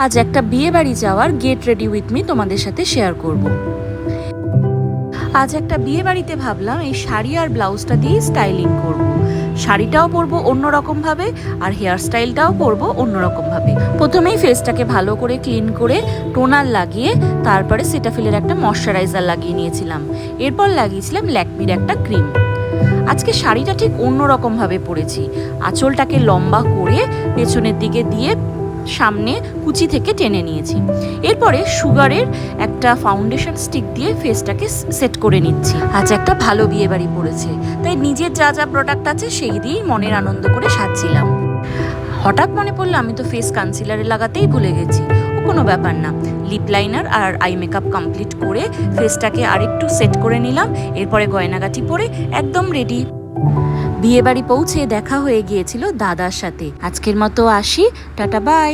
আজ একটা বিয়ে বাড়ি যাওয়ার গেট রেডি উইথ মি তোমাদের সাথে শেয়ার করব। আজ একটা বিয়ে বাড়িতে ভাবলাম এই শাড়ি আর ব্লাউজটা দিয়ে স্টাইলিং করব। শাড়িটাও পরবো অন্যরকম ভাবে আর হেয়ার স্টাইলটাও করবো অন্যরকম ভাবে। প্রথমেই ফেসটাকে ভালো করে ক্লিন করে টোনার লাগিয়ে তারপরে সেটাফিলের একটা ময়শ্চারাইজার লাগিয়ে নিয়েছিলাম। এরপর লাগিয়েছিলাম ল্যাকমির একটা ক্রিম। আজকে শাড়িটা ঠিক অন্যরকম ভাবে পরেছি। আঁচলটাকে লম্বা করে পেছনের দিকে দিয়ে সামনে কুচি থেকে টেনে নিয়েছি। এরপরে সুগারের একটা ফাউন্ডেশন স্টিক দিয়ে ফেসটাকে সেট করে নিচ্ছি। আজ একটা ভালো বিয়ে বাড়ি পড়েছে, তাই নিজের যা যা প্রোডাক্ট আছে সেই দিয়েই মনের আনন্দ করে সাজছিলাম। হঠাৎ মনে পড়লো আমি তো ফেস কনসিলারে লাগাতেই ভুলে গেছি। ও কোনো ব্যাপার না, লিপ লাইনার আর আই মেকআপ কমপ্লিট করে ফেসটাকে আরেকটু সেট করে নিলাম। এরপরে গয়নাগাটি পরে একদম রেডি। বিয়ে বাড়ি পৌঁছে দেখা হয়ে গিয়েছিল দাদার সাথে। আজকের মতো আসি, টাটা বাই।